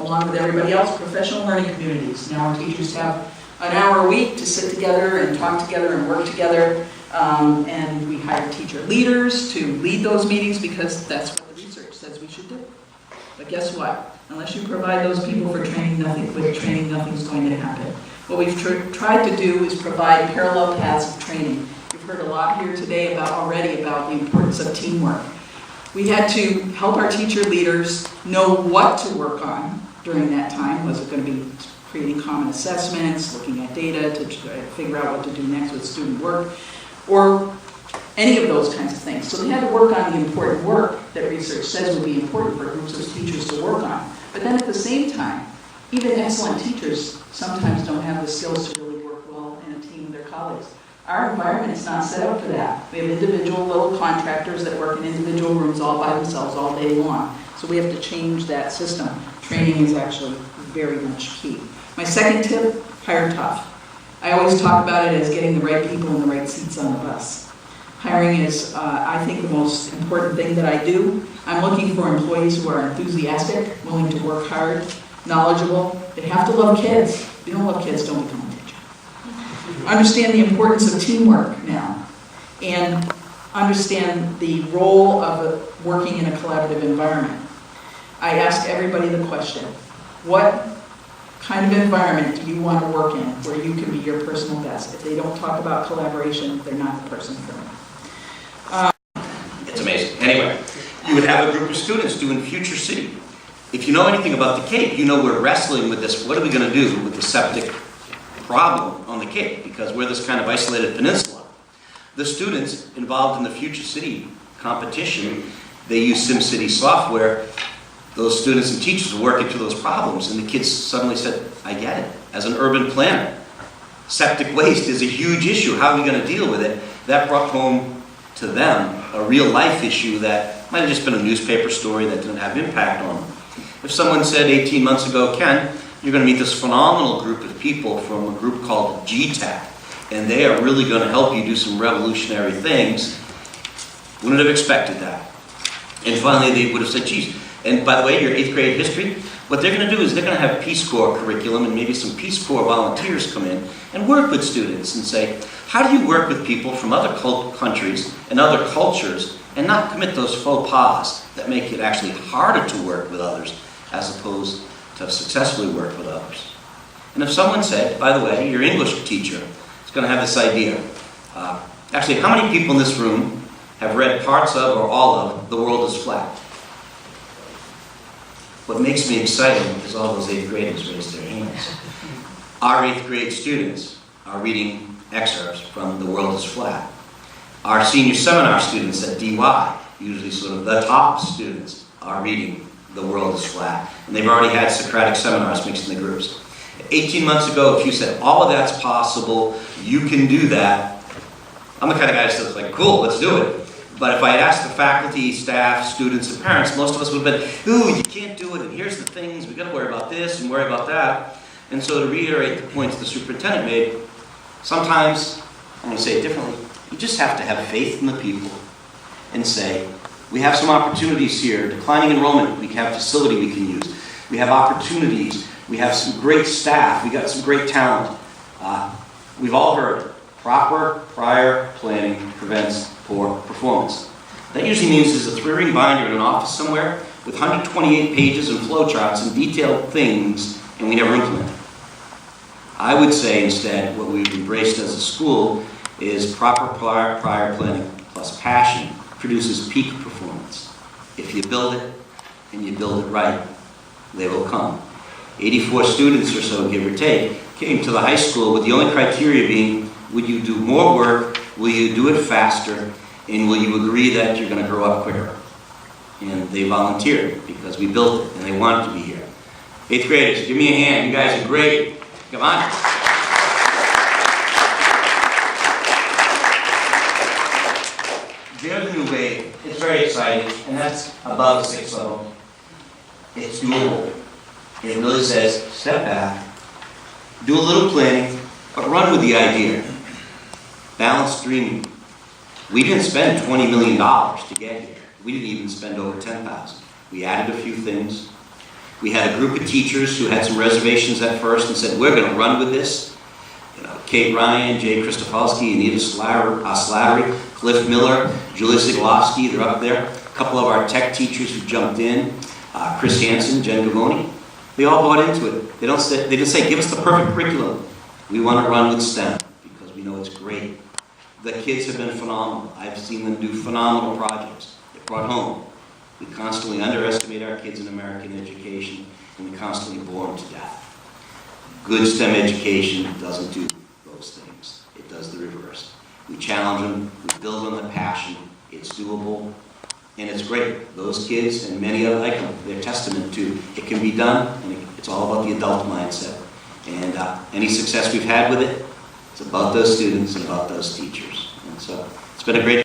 along with everybody else, professional learning communities. Now our teachers have an hour a week to sit together and talk together and work together. And we hire teacher leaders to lead those meetings because that's what the research says we should do. But guess what? Unless you provide those people for training, nothing's going to happen. What we've tried to do is provide parallel paths of training. You've heard a lot here today already about the importance of teamwork. We had to help our teacher leaders know what to work on during that time. Was it going to be creating common assessments, looking at data to try to figure out what to do next with student work, or any of those kinds of things. So they had to work on the important work that research says would be important for groups of teachers to work on. But then at the same time, even excellent teachers sometimes don't have the skills to really work well in a team with their colleagues. Our environment is not set up for that. We have individual little contractors that work in individual rooms all by themselves all day long. So we have to change that system. Training is actually very much key. My second tip, hire tough. I always talk about it as getting the right people in the right seats on the bus. Hiring is, I think, the most important thing that I do. I'm looking for employees who are enthusiastic, willing to work hard, knowledgeable. They have to love kids. If you don't love kids, don't become a teacher. Understand the importance of teamwork now, and understand the role of working in a collaborative environment. I ask everybody the question, what kind of environment do you want to work in where you can be your personal best? If they don't talk about collaboration, they're not the person for me. It's amazing. Anyway, you would have a group of students doing Future City. If you know anything about the Cape, you know we're wrestling with this. What are we going to do with the septic problem on the Cape? Because we're this kind of isolated peninsula. The students involved in the Future City competition, they use SimCity software. Those students and teachers were working through those problems, and the kids suddenly said, I get it. As an urban planner, septic waste is a huge issue. How are we going to deal with it? That brought home to them a real life issue that might have just been a newspaper story that didn't have impact on them. If someone said 18 months ago, Ken, you're going to meet this phenomenal group of people from a group called GTEC, and they are really going to help you do some revolutionary things, wouldn't have expected that. And finally, they would have said, geez, and by the way, your 8th grade history, what they're going to do is they're going to have Peace Corps curriculum, and maybe some Peace Corps volunteers come in and work with students and say, how do you work with people from other countries and other cultures and not commit those faux pas that make it actually harder to work with others as opposed to successfully work with others? And if someone said, by the way, your English teacher is going to have this idea. Actually, how many people in this room have read parts of or all of The World is Flat? What makes me excited is all those 8th graders raised their hands. Our 8th grade students are reading excerpts from The World is Flat. Our senior seminar students at DY, usually sort of the top students, are reading The World is Flat. And they've already had Socratic seminars mixed in the groups. 18 months ago, if you said, all of that's possible, you can do that, I'm the kind of guy that says, like, cool, let's do it. But if I had asked the faculty, staff, students, and parents, most of us would have been, ooh, you can't do it, and here's the things, we've got to worry about this and worry about that. And so to reiterate the points the superintendent made, sometimes, I'm going to say it differently, you just have to have faith in the people and say, we have some opportunities here, declining enrollment, we have facility we can use. We have opportunities, we have some great staff, we got some great talent. We've all heard, proper prior planning prevents poor performance. That usually means there's a 3-ring binder in an office somewhere with 128 pages and flowcharts and detailed things, and we never implement it. I would say instead what we've embraced as a school is proper prior planning plus passion produces peak performance. If you build it and you build it right, they will come. 84 students or so, give or take, came to the high school with the only criteria being, would you do more work, will you do it faster, and will you agree that you're going to grow up quicker? And they volunteered because we built it and they wanted to be here. 8th graders, give me a hand. You guys are great. Come on. There's a new wave. It's very exciting, and that's above 6th level. It's doable. It really says, step back, do a little planning, but run with the idea. Balanced dreaming. We didn't spend $20 million to get here. We didn't even spend over $10,000. We added a few things. We had a group of teachers who had some reservations at first and said, we're going to run with this. You know, Kate Ryan, Jay Kristofalski, Anita Slattery, Cliff Miller, Julie Siglovsky, they're up there. A couple of our tech teachers who jumped in, Chris Hansen, Jen Gavoni. They all bought into it. They didn't say, give us the perfect curriculum. We want to run with STEM because we know it's great. The kids have been phenomenal. I've seen them do phenomenal projects. They brought home. We constantly underestimate our kids in American education, and we constantly bore them to death. Good STEM education doesn't do those things. It does the reverse. We challenge them, we build on the passion, it's doable, and it's great. Those kids, and many of like them, they're testament to it can be done, and it's all about the adult mindset. And any success we've had with it, it's about those students and about those teachers. And so it's been a great